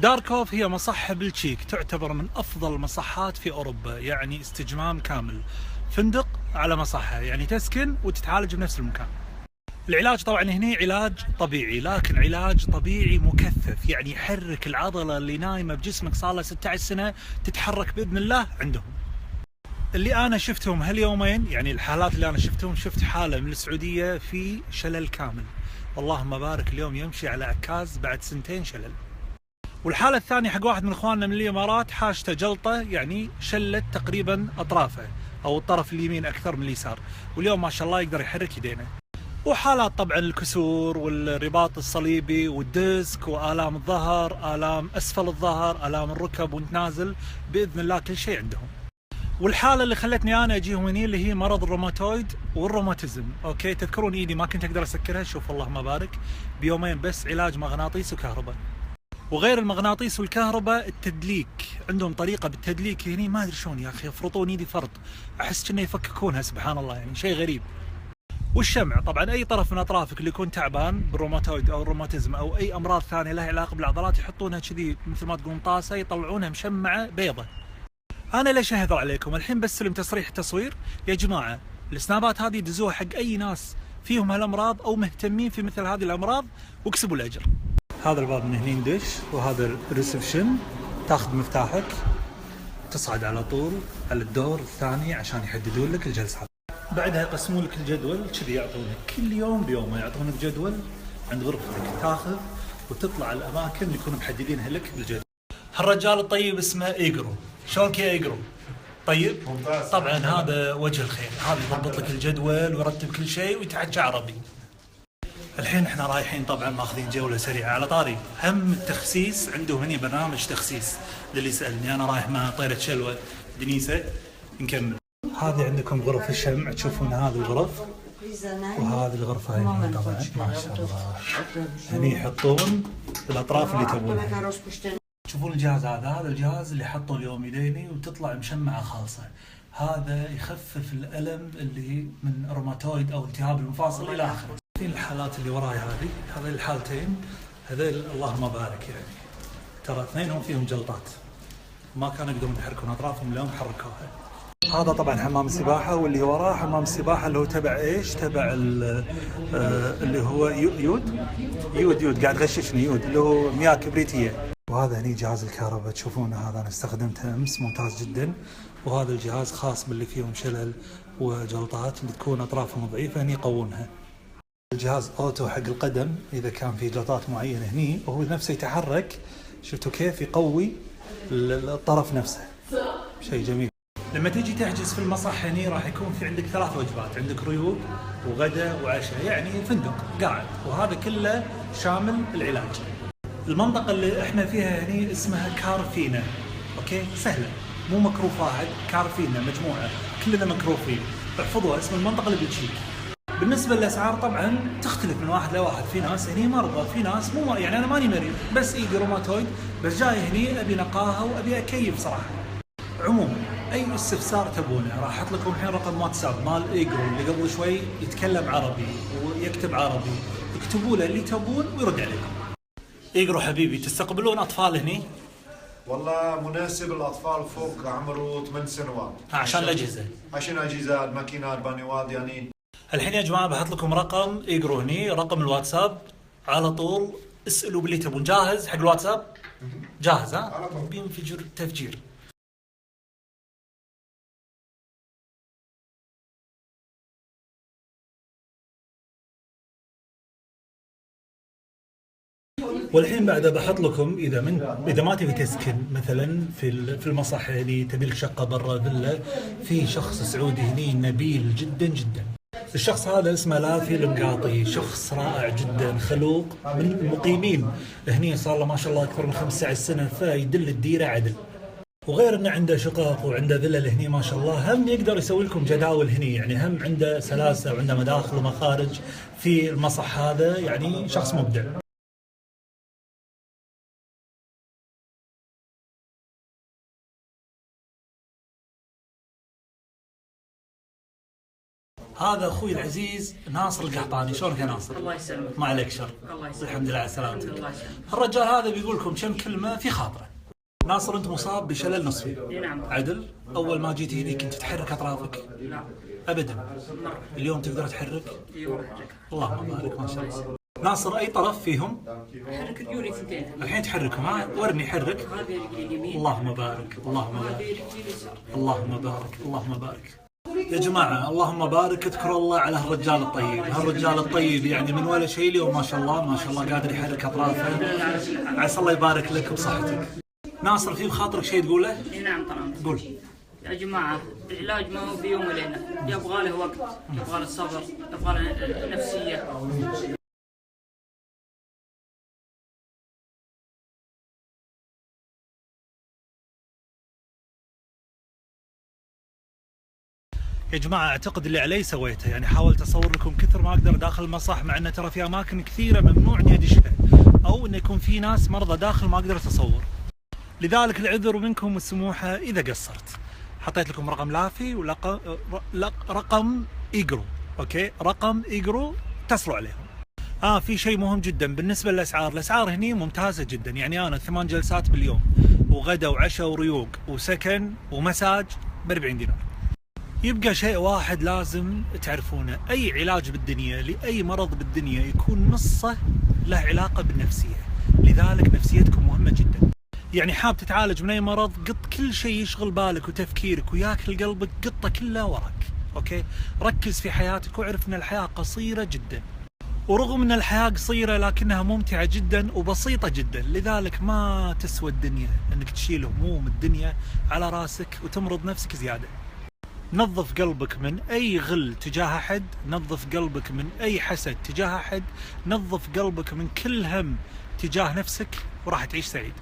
داركوف هي مصحة بالتشيك، تعتبر من أفضل المصحات في أوروبا، يعني استجمام كامل، فندق على مصحة، يعني تسكن وتتعالج بنفس المكان. العلاج طبعا هنا علاج طبيعي، لكن علاج طبيعي مكثف، يعني يحرك العضلة اللي نايمة بجسمك صار لها 16 سنة تتحرك بإذن الله عندهم. اللي أنا شفتهم هاليومين، يعني الحالات اللي أنا شفتهم، شفت حالة من السعودية في شلل كامل، اللهم بارك، اليوم يمشي على عكاز بعد سنتين شلل. والحالة الثانية حق واحد من اخواننا من الامارات، حاشته جلطة، يعني شلت تقريبا اطرافه او الطرف اليمين اكثر من اليسار، واليوم ما شاء الله يقدر يحرك يدينه. وحالات طبعا الكسور والرباط الصليبي والديسك والام الظهر، الام اسفل الظهر، الام الركب وانت نازل، باذن الله كل شيء عندهم. والحاله اللي خلتني انا اجيهم هنا اللي هي مرض الروماتويد والروماتيزم. اوكي، تذكرون ايدي ما كنت اقدر اسكرها، شوف اللهم بارك، بيومين بس علاج مغناطيس وكهرباء. وغير المغناطيس والكهرباء، التدليك عندهم طريقه بالتدليك هني ما ادري شلون يا اخي، يفرطون ايدي فرط، احس كأنه يفككونها، سبحان الله، يعني شيء غريب. والشمع طبعا، اي طرف من اطرافك اللي يكون تعبان بالروماتويد او الروماتيزم او اي امراض ثانيه لها علاقه بالعضلات، يحطونها كذي مثل ما تقولون طاسه، يطلعونها مشمعه بيضه. انا ليش اهذر عليكم الحين؟ بستلم تصريح تصوير يا جماعه، السنابات هذه دزوها حق اي ناس فيهم هالامراض او مهتمين في مثل هذه الامراض، واكسبوا الاجر. هذا الباب من هني ندش، وهذا الريسبشن، تاخذ مفتاحك تصعد على طول على الدور الثاني عشان يحددون لك الجلسات. بعدها يقسمون لك الجدول كذي، يعطونك كل يوم بيومه، يعطونك جدول عند غرفتك، تاخذ وتطلع الاماكن اللي يكونوا محددينها لك بالجدول. هالرجال الطيب اسمه ايجرو، شلونك يا ايجرو؟ طيب ممتاز. طبعا هذا وجه الخير، هذا يضبط لك الجدول ويرتب كل شيء ويتحكى عربي. الحين احنا رايحين طبعا ماخذين جوله سريعه. على طاري هم التخسيس، عندهم هني برنامج تخسيس للي يسالني، انا رايح مع طيره شلوه دنيسه نكمل. هذه عندكم غرف الشمع، تشوفون هذه الغرف، وهذه الغرفه هنا طبعا ما شاء الله، هني يحطون الاطراف اللي تبونها. تشوفون الجهاز هذا الجهاز اللي حطوا اليوم يديني وتطلع مشمعه خالصه، هذا يخفف الالم اللي من روماتويد او التهاب المفاصل الى اخره. في الحالات اللي وراي هذه الحالتين، هذيل اللهم بارك، يعني ترى اثنينهم فيهم جلطات، ما كانوا يقدرون يحركون اطرافهم، اليوم حركوها. هذا طبعا حمام السباحه، واللي وراه حمام السباحه اللي هو تبع ايش؟ تبع اللي هو يود قاعد غششني، يود اللي هو مياه كبريتيه. وهذا هني جهاز الكهرباء، تشوفونه هذا انا استخدمته امس، ممتاز جدا. وهذا الجهاز خاص باللي فيهم شلل وجلطات اللي تكون اطرافهم ضعيفه، هني يقوونها. الجهاز اوتو حق القدم، اذا كان في جلطات معينه هني وهو نفسه يتحرك، شفتوا كيف يقوي الطرف نفسه، شيء جميل. لما تيجي تحجز في المصح هني راح يكون في عندك 3 وجبات، عندك ريوق وغدا وعشاء، يعني فندق قاعد، وهذا كله شامل العلاج. المنطقة اللي احنا فيها هني اسمها كارفينا، اوكي، سهلة، مو مكروف واحد، كارفينا مجموعة، كلنا مكروفين، احفظوها، اسم المنطقة اللي بالتشيك. بالنسبة للأسعار طبعا تختلف من واحد لواحد، في ناس هني مرضى، في ناس مو، يعني أنا ماني مريض بس إيدي روماتويد، بس جاي هني أبي نقاهة وأبي أكيف صراحة. عموما أي استفسار تبونه راح أحط لكم الحين رقم واتساب مال إيجرو اللي قبل شوي يتكلم عربي ويكتب عربي، اكتبوا له اللي تبون ويرد عليكم. إيجرو حبيبي، تستقبلون أطفال هني؟ والله مناسب الأطفال فوق عمره 8 سنوات عشان الأجهزة، عشان أجهزة، ماكينات، بانيوات يعني. الحين يا جماعة بحط لكم رقم إيجرو هني، رقم الواتساب، على طول اسألوا باللي تبون. جاهز حق الواتساب؟ جاهز ها؟ بينفجر تفجير. والحين بعد بحط لكم، اذا ما تبي تسكن مثلا في المصح هني، تبي لك شقه برا فيلا، في شخص سعودي هني نبيل جدا جدا. الشخص هذا اسمه لافي المقاطي، شخص رائع جدا، خلوق، من المقيمين هني صار له ما شاء الله اكثر من 15 سنه، فيدل الديره عدل. وغير انه عنده شقق وعنده فيلا هني ما شاء الله، هم يقدر يسوي لكم جداول هني، يعني هم عنده سلاسه وعنده مداخل ومخارج في المصح هذا، يعني شخص مبدع. هذا اخوي العزيز ناصر القحطاني. شلونك يا ناصر؟ الله يسلمك. ما عليك شر. الله يسلمك. الحمد لله على سلامتك. الحمد لله يسلمك. الرجال هذا بيقول لكم كم كلمه في خاطره. ناصر انت مصاب بشلل نصفي. نعم. عدل اول ما جيت هنا كنت تحرك اطرافك؟ لا. ابدا. اليوم تقدر تحرك؟ ايوه احرك. اللهم بارك ما شاء الله. ناصر اي طرف فيهم؟ احرك رجولي اثنتين. الحين تحركهم ها؟ ورني حرك. هذه رجلي اليمين. اللهم بارك اللهم هذه بارك رجلي اليسار. اللهم بارك اللهم بارك. يا جماعة اللهم بارك، اذكروا الله على هالرجال الطيب، هالرجال الطيب يعني من ولا شيء اليوم ما شاء الله ما شاء الله قادر يحرك اطرافه. عسى الله يبارك لك بصحتك. ناصر في بخاطرك شيء تقوله؟ نعم طبعا. قول. يا جماعة العلاج ما هو بيوم وليلة، يبغى له وقت، يبغى له صبر، يبغى له نفسية. يا جماعة اعتقد اللي علي سويته، يعني حاولت اصور لكم كثر ما اقدر داخل المصح، مع انه ترى في اماكن كثيرة ممنوع اني ادشها، او انه يكون في ناس مرضى داخل ما قدرت اصور. لذلك العذر منكم والسموحة اذا قصرت. حطيت لكم رقم لافي ورقم ايجرو، اوكي؟ رقم ايجرو اتصلوا عليهم. في شيء مهم جدا بالنسبة للاسعار، الاسعار هني ممتازة جدا، يعني انا 8 جلسات باليوم وغدا وعشاء وريوق وسكن ومساج ب40 دينار. يبقى شيء واحد لازم تعرفونه، اي علاج بالدنيا لاي مرض بالدنيا يكون نصه له علاقة بالنفسية، لذلك نفسيتكم مهمة جدا. يعني حاب تتعالج من اي مرض، قط كل شيء يشغل بالك وتفكيرك وياكل قلبك قطه كله وراك، اوكي؟ ركز في حياتك واعرف ان الحياة قصيرة جدا، ورغم ان الحياة قصيرة لكنها ممتعة جدا وبسيطة جدا، لذلك ما تسوى الدنيا انك تشيل هموم الدنيا على راسك وتمرض نفسك زيادة. نظف قلبك من اي غل تجاه احد، نظف قلبك من اي حسد تجاه احد، نظف قلبك من كل هم تجاه نفسك، وراح تعيش سعيد.